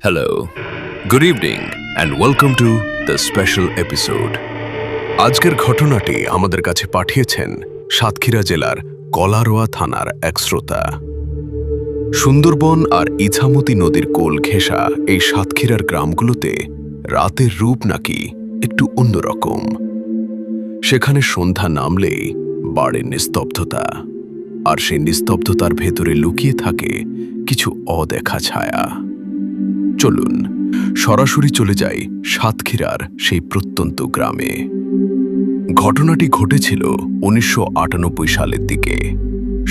Hello, good evening and welcome to the special episode. আজকের ঘটনাটি আমাদের কাছে পাঠিয়েছেন সাতক্ষীরা জেলার কলারোয়া থানার এক শ্রোতা। সুন্দরবন আর ইছামতি নদীর কোল ঘেঁষা এই সাতক্ষীরার গ্রামগুলোতে রাতের রূপ নাকি একটু অন্যরকম। সেখানে সন্ধ্যা নামলেই বাড়ে নিস্তব্ধতা, আর সেই নিস্তব্ধতার ভেতরে লুকিয়ে থাকে কিছু অদেখা ছায়া। চলুন সরাসরি চলে যাই সাতক্ষীরার সেই প্রত্যন্ত গ্রামে। ঘটনাটি ঘটেছিল ১৯৯৮ সালের দিকে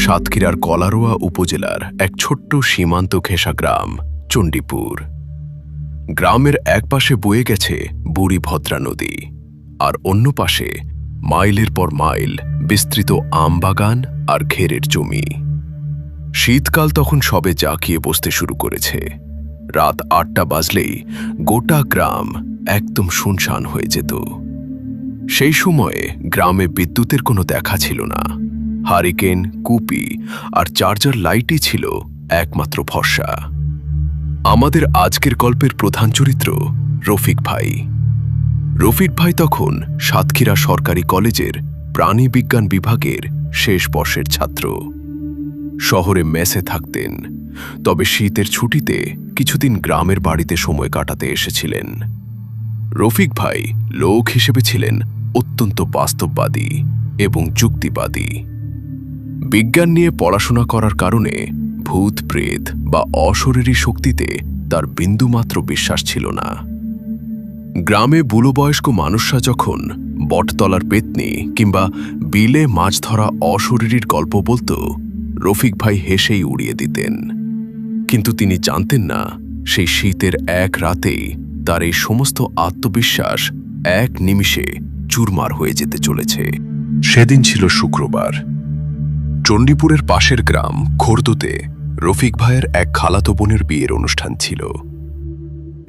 সাতক্ষীরার কলারোয়া উপজেলার এক ছোট্ট সীমান্ত ঘেঁষা গ্রাম চণ্ডীপুর। গ্রামের এক পাশে বয়ে গেছে বুড়ি ভদ্রা নদী, আর অন্য পাশে মাইলের পর মাইল বিস্তৃত আমবাগান আর ঘেরের জমি। শীতকাল তখন সবে জাঁকিয়ে বসতে শুরু করেছে। রাত ৮টা বাজলেই গোটা গ্রাম একদম শুনশান হয়ে যেত। সেই সময়ে গ্রামে বিদ্যুতের কোনো দেখা ছিল না। হারিকেন, কুপি আর চার্জার লাইটই ছিল একমাত্র ভরসা। আমাদের আজকের গল্পের প্রধান চরিত্র রফিক ভাই। রফিক ভাই তখন সাতক্ষীরা সরকারি কলেজের প্রাণীবিজ্ঞান বিভাগের শেষ বর্ষের ছাত্র। শহরে মেসে থাকতেন, তবে শীতের ছুটিতে কিছুদিন গ্রামের বাড়িতে সময় কাটাতে এসেছিলেন। রফিক ভাই লোক হিসেবে ছিলেন অত্যন্ত বাস্তববাদী এবং যুক্তিবাদী। বিজ্ঞান নিয়ে পড়াশোনা করার কারণে ভূত প্রেত বা অশরীরী শক্তিতে তার বিন্দুমাত্র বিশ্বাস ছিল না। গ্রামে বুড়োবয়স্ক মানুষরা যখন বটতলার পেতনি কিংবা বিলে মাছ ধরা অশরীরীর গল্প বলতো, রফিক ভাই হেসেই উড়িয়ে দিতেন। কিন্তু তিনি জানতেন না, সেই শীতের এক রাতেই তার এই সমস্ত আত্মবিশ্বাস এক নিমিষে চুরমার হয়ে যেতে চলেছে। সেদিন ছিল শুক্রবার। চণ্ডীপুরের পাশের গ্রাম খোর্দতে রফিক ভাইয়ের এক খালাতো বোনের বিয়ের অনুষ্ঠান ছিল।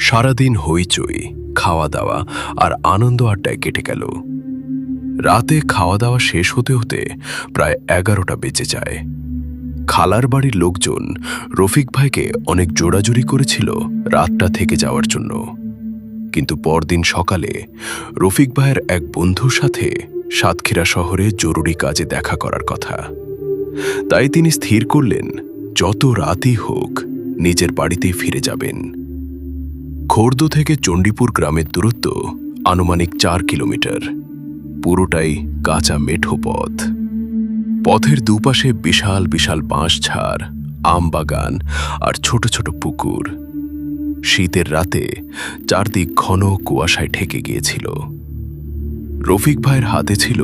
সারাদিন হইচই, খাওয়া দাওয়া আর আনন্দ আড্ডায় কেটে গেল। রাতে খাওয়া দাওয়া শেষ হতে হতে প্রায় 11টা বেজে যায়। খালার বাড়ির লোকজন রফিক ভাইকে অনেক জোড়াজুড়ি করেছিল রাতটা থেকে যাওয়ার জন্য। কিন্তু পরদিন সকালে রফিক ভাইয়ের এক বন্ধুর সাথে সাতক্ষীরা শহরে জরুরি কাজে দেখা করার কথা। তাই তিনি স্থির করলেন, যত রাতই হোক নিজের বাড়িতেই ফিরে যাবেন। খোর্দ থেকে চণ্ডীপুর গ্রামের দূরত্ব আনুমানিক 4 কিলোমিটার। পুরোটাই কাঁচা মেঠো পথ। পথের দুপাশে বিশাল বিশাল বাঁশঝাড়, আমবাগান আর ছোট ছোট পুকুর। শীতের রাতে চারদিক ঘন কুয়াশায় ঢেকে গিয়েছিল। রফিক ভাইয়ের হাতে ছিল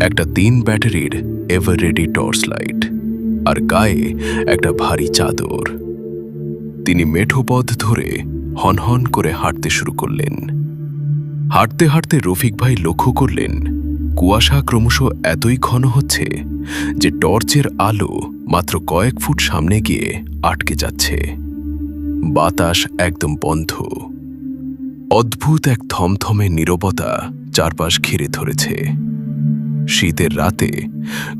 একটা 3 ব্যাটারির এভাররেডি টর্চ লাইট, আর গায়ে একটা ভারী চাদর। তিনি মেঠো পথ ধরে হনহন করে হাঁটতে শুরু করলেন। হাঁটতে হাঁটতে রফিক ভাই লক্ষ্য করলেন, কুয়াশা ক্রমশ এতই ঘন হচ্ছে যে টর্চের আলো মাত্র কয়েক ফুট সামনে গিয়ে আটকে যাচ্ছে। বাতাস একদম বন্ধ। অদ্ভুত এক থমথমে নীরবতা চারপাশ ঘিরে ধরেছে। শীতের রাতে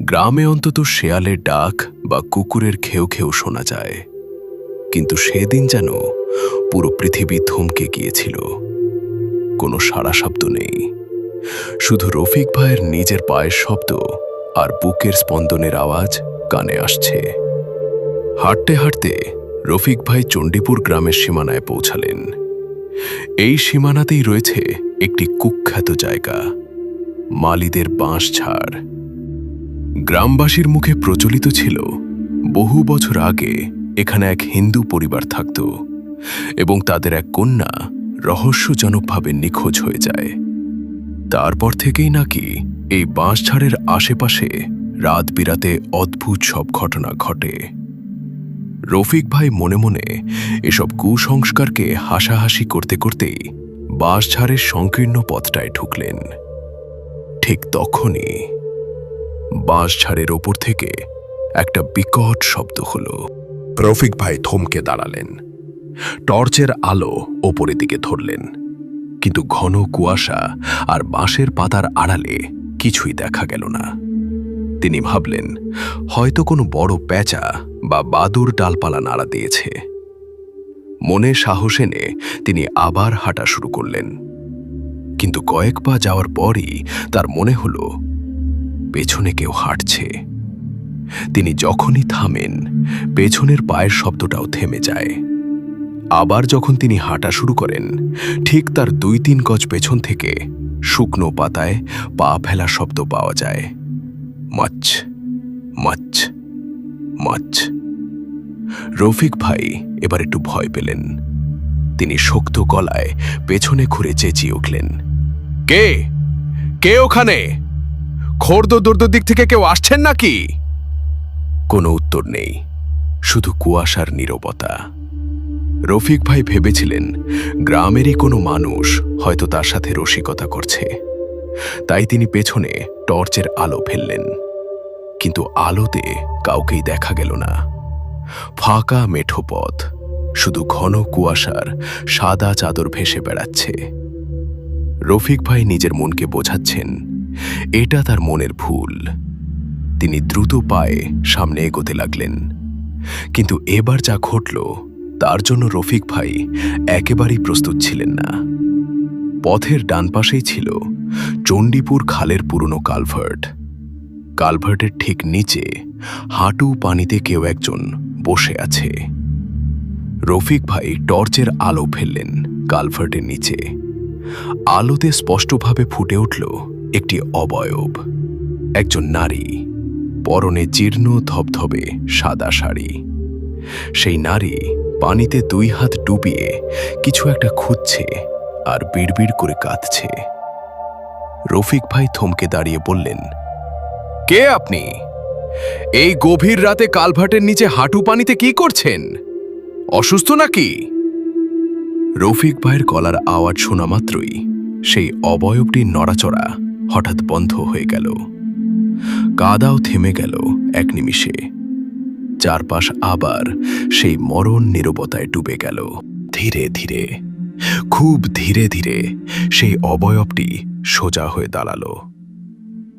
গ্রামে অন্তত শেয়ালের ডাক বা কুকুরের ঘেউ ঘেউ শোনা যায়, কিন্তু সেদিন যেন পুরো পৃথিবী থমকে গিয়েছিল। কোনো সাড়া শব্দ নেই, শুধু রফিক ভাইয়ের নিজের পায়ের শব্দ আর বুকের স্পন্দনের আওয়াজ কানে আসছে। হাঁটতে হাঁটতে রফিক ভাই চণ্ডীপুর গ্রামের সীমানায় পৌঁছালেন। এই সীমানাতেই রয়েছে একটি কুখ্যাত জায়গা, মালিদের বাঁশঝাড়। গ্রামবাসীর মুখে প্রচলিত ছিল, বহু বছর আগে এখানে এক হিন্দু পরিবার থাকত এবং তাদের এক কন্যা রহস্যজনকভাবে নিখোঁজ হয়ে যায়। তারপর থেকেই নাকি এই বাঁশঝাড়ের আশেপাশে রাত বিরাতে অদ্ভুত সব ঘটনা ঘটে। রফিক ভাই মনে মনে এসব কুসংস্কারকে হাসাহাসি করতে করতেই বাঁশঝাড়ের সংকীর্ণ পথটায় ঢুকলেন। ঠিক তখনই বাঁশঝাড়ের ওপর থেকে একটা বিকট শব্দ হলো। রফিক ভাই থমকে দাঁড়ালেন, টর্চের আলো ওপরের দিকে ধরলেন, কিন্তু ঘন কুয়াশা আর বাঁশের পাতার আড়ালে কিছুই দেখা গেল না। তিনি ভাবলেন, হয়তো কোনো বড় প্যাঁচা বা বাদুর ডালপালা নাড়া দিয়েছে। মনে সাহস এনে তিনি আবার হাঁটা শুরু করলেন। কিন্তু কয়েক পা যাওয়ার পরই তার মনে হলো পেছনে কেউ হাঁটছে। তিনি যখনই থামেন, পেছনের পায়ের শব্দটাও থেমে যায়। আবার যখন তিনি হাঁটা শুরু করেন, ঠিক তার 2-3 গজ পেছন থেকে শুকনো পাতায় পা ফেলা শব্দ পাওয়া যায়। মাছ মাছ মাছ। রফিক ভাই এবার একটু ভয় পেলেন। তিনি শক্ত গলায় পেছনে ঘুরে চেঁচিয়ে উঠলেন, কে কে ওখানে? খোর্দ-দোর্দ দিক থেকে কেউ আসছেন নাকি? কোনো উত্তর নেই, শুধু কুয়াশার নীরবতা। রফিক ভাই ভেবেছিলেন গ্রামেরই কোনো মানুষ হয়তো তার সাথে রসিকতা করছে, তাই তিনি পেছনে টর্চের আলো ফেললেন। কিন্তু আলোতে কাউকেই দেখা গেল না। ফাঁকা মেঠো পথ, শুধু ঘন কুয়াশার সাদা চাদর ভেসে বেড়াচ্ছে। রফিক ভাই নিজের মনকে বোঝাচ্ছেন এটা তার মনের ভুল। তিনি দ্রুত পায়ে সামনে এগোতে লাগলেন। কিন্তু এবার যা ঘটল তার জন্য রফিক ভাই একেবারেই প্রস্তুত ছিলেন না। পথের ডান পাশেই ছিল চণ্ডীপুর খালের পুরনো কালভার্ট। কালভার্টের ঠিক নিচে হাঁটু পানিতে কেউ একজন বসে আছে। রফিক ভাই টর্চের আলো ফেললেন কালভার্টের নিচে। আলোতে স্পষ্টভাবে ফুটে উঠল একটি অবয়ব, একজন নারী, পরনে জীর্ণ ধবধবে সাদা শাড়ি। সেই নারী পানিতে 2 হাত ডুবিয়ে কিছু একটা খুঁজছে আর বিড়বিড় করে কাঁদছে। রফিক ভাই থমকে দাঁড়িয়ে বললেন, কে আপনি? এই গভীর রাতে কালভার্টের নিচে হাঁটু পানিতে কি করছেন? অসুস্থ নাকি? রফিক ভাইয়ের গলার আওয়াজ শোনা মাত্রই সেই অবয়বটির নড়াচড়া হঠাৎ বন্ধ হয়ে গেল। কাদাও থেমে গেল এক নিমিষে। চারপাশ আবার সেই মরণ নীরবতায় ডুবে গেল। ধীরে ধীরে, খুব ধীরে ধীরে সেই অবয়বটি সোজা হয়ে দাঁড়ালো।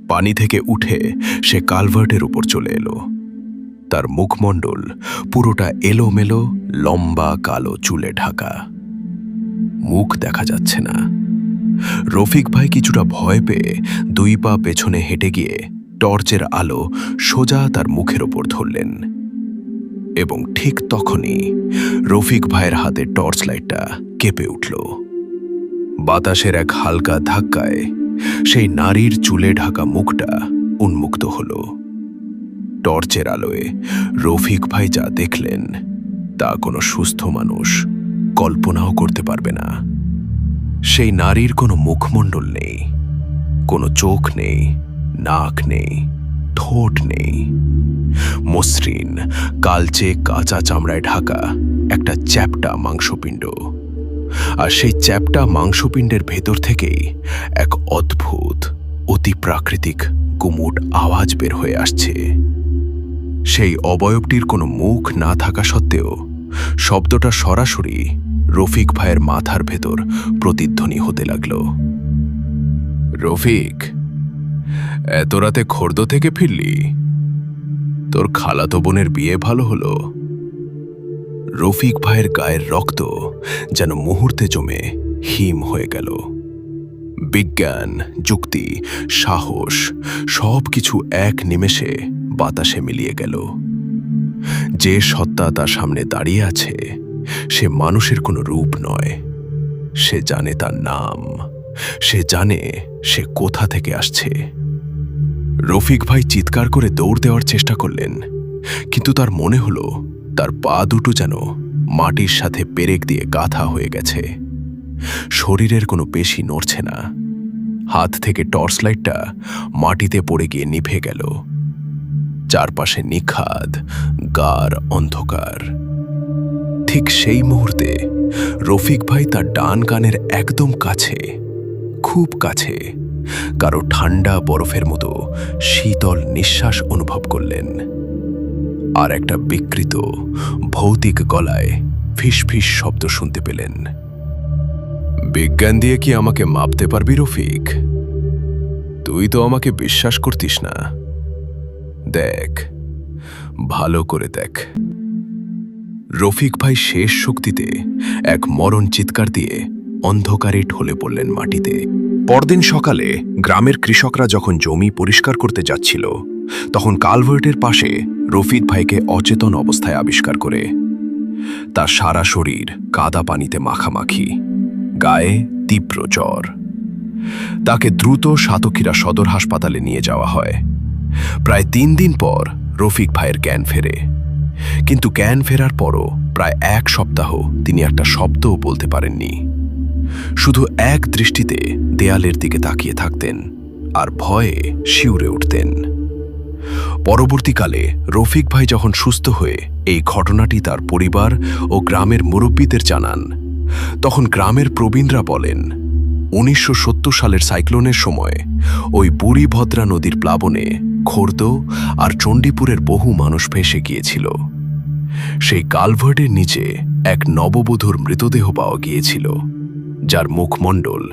পানি থেকে উঠে সে কালভার্টের উপর চলে এলো। তার মুখমণ্ডল পুরোটা এলোমেলো, লম্বা কালো চুলে ঢাকা। মুখ দেখা যাচ্ছে না। রফিক ভাই কিছুটা ভয় পেয়ে 2 পা পেছনে হেঁটে গিয়ে টর্চের আলো সোজা তার মুখের ওপর ধরলেন। এবং ঠিক তখনই রফিক ভাইয়ের হাতে টর্চ লাইটটা কেঁপে উঠল। বাতাসের এক হালকা ধাক্কায় সেই নারীর চুলে ঢাকা মুখটা উন্মুক্ত হল। টর্চের আলোয় রফিক ভাই যা দেখলেন তা কোনো সুস্থ মানুষ কল্পনাও করতে পারবে না। সেই নারীর কোনো মুখমণ্ডল নেই, কোনো চোখ নেই, নাক নেই, ঠোঁট নেই। মসৃণ, কালচে কাঁচা চামড়ায় ঢাকা একটা চ্যাপ্টা মাংসপিণ্ড। আর সেই চ্যাপ্টা মাংসপিণ্ডের ভেতর থেকেই এক অদ্ভুত, অতি প্রাকৃতিক গুমুট আওয়াজ বের হয়ে আসছে। সেই অবয়বটির কোনো মুখ না থাকা সত্ত্বেও শব্দটা সরাসরি রফিক ভাইয়ের মাথার ভেতর প্রতিধ্বনি হতে লাগল। রফিক, এত রাতে খোর্দ থেকে ফিরলি? তোর খালাতো বোনের বিয়ে ভালো হলো? রফিক ভাইয়ের গায়ের রক্ত যেন মুহূর্তে জমে হিম হয়ে গেল। বিজ্ঞান, যুক্তি, সাহস সবকিছু এক নিমেষে বাতাসে মিলিয়ে গেল। যে সত্তা তার সামনে দাঁড়িয়ে আছে সে মানুষের কোনো রূপ নয়। সে জানে তার নাম, সে জানে সে কোথা থেকে আসছে। রফিক ভাই চিৎকার করে দৌড় দেওয়ার চেষ্টা করলেন, কিন্তু তার মনে হলো তার পা দুটো যেন মাটির সাথে পেরেক দিয়ে গাঁথা হয়ে গেছে। শরীরের কোনো পেশি নড়ছে না। হাত থেকে টর্চ লাইটটা মাটিতে পড়ে গিয়ে নিভে গেল। চারপাশে নিখাদ, গাঢ় অন্ধকার। ঠিক সেই মুহূর্তে রফিক ভাই তার ডান কানের একদম কাছে, খুব কাছে কারো ঠান্ডা বরফের মতো শীতল নিঃশ্বাস অনুভব করলেন। আর একটা বিকৃত ভৌতিক গলায় ফিসফিস শব্দ শুনতে পেলেন। বিজ্ঞান দিয়ে কি আমাকে মাপতে পারবি রফিক? তুই তো আমাকে বিশ্বাস করতিস না। দেখ, ভালো করে দেখ। রফিক ভাই শেষ শক্তিতে এক মরণ চিৎকার দিয়ে অন্ধকারে ঢলে পড়লেন মাটিতে। পরদিন সকালে গ্রামের কৃষকরা যখন জমি পরিষ্কার করতে যাচ্ছিল, তখন কালভার্টের পাশে রফিক ভাইকে অচেতন অবস্থায় আবিষ্কার করে। তার সারা শরীর কাদা পানিতে মাখামাখি, গায়ে তীব্র জ্বর। তাকে দ্রুত সাতক্ষীরা সদর হাসপাতালে নিয়ে যাওয়া হয়। প্রায় 3 দিন পর রফিক ভাইয়ের জ্ঞান ফেরে, কিন্তু জ্ঞান ফেরার পরও প্রায় 1 সপ্তাহ তিনি একটা শব্দও বলতে পারেননি। শুধু এক দৃষ্টিতে দেয়ালের দিকে তাকিয়ে থাকতেন আর ভয়ে শিউরে উঠতেন। পরবর্তীকালে রফিক ভাই যখন সুস্থ হয়ে এই ঘটনাটি তার পরিবার ও গ্রামের মুরব্বীদের জানান, তখন গ্রামের প্রবীণরা বলেন 1970 সালের সাইক্লোনের সময় ওই বুড়িভদ্রা নদীর প্লাবনে খোর্দ আর চণ্ডীপুরের বহু মানুষ ভেসে গিয়েছিল। সেই কালভার্টের নিচে এক নববধূর মৃতদেহ পাওয়া গিয়েছিল, যার মুখমণ্ডল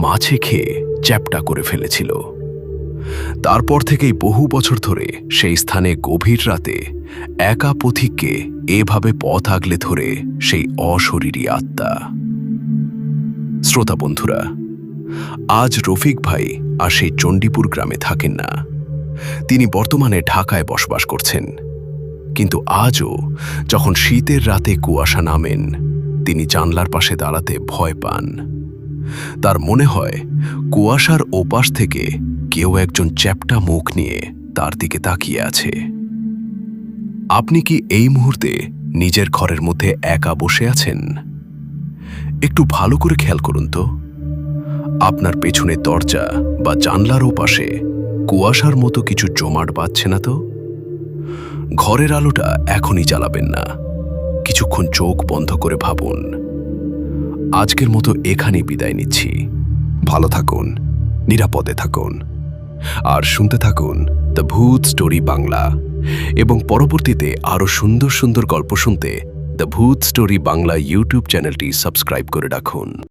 মাছে খেয়ে চ্যাপ্টা করে ফেলেছিল। তারপর থেকেই বহু বছর ধরে সেই স্থানে গভীর রাতে একা পথিককে এভাবে পথ আগলে ধরে সেই অশরীরী আত্মা। শ্রোতা বন্ধুরা, আজ রফিক ভাই আর সেই চণ্ডীপুর গ্রামে থাকেন না। তিনি বর্তমানে ঢাকায় বসবাস করছেন। কিন্তু আজও যখন শীতের রাতে কুয়াশা নামেন, তিনি জানলার পাশে দাঁড়াতে ভয় পান। তার মনে হয় কুয়াশার ওপাশ থেকে কেউ একজন চ্যাপ্টা মুখ নিয়ে তার দিকে তাকিয়ে আছে। আপনি কি এই মুহূর্তে নিজের ঘরের মধ্যে একা বসে আছেন? একটু ভালো করে খেয়াল করুন তো, আপনার পেছনে দরজা বা জানলার ওপাশে কুয়াশার মতো কিছু জমাট বাঁধছে না তো? ঘরের আলোটা এখনই জ্বালাবেন না, কিছুক্ষণ চোখ বন্ধ করে ভাবুন। আজকের মতো এখানেই বিদায় নিচ্ছি। ভালো থাকুন, নিরাপদে থাকুন, আর শুনতে থাকুন দ্য ভূত স্টোরি বাংলা। এবং পরবর্তীতে আরও সুন্দর সুন্দর গল্প শুনতে দ্য ভূত স্টোরি বাংলা ইউটিউব চ্যানেলটি সাবস্ক্রাইব করে রাখুন।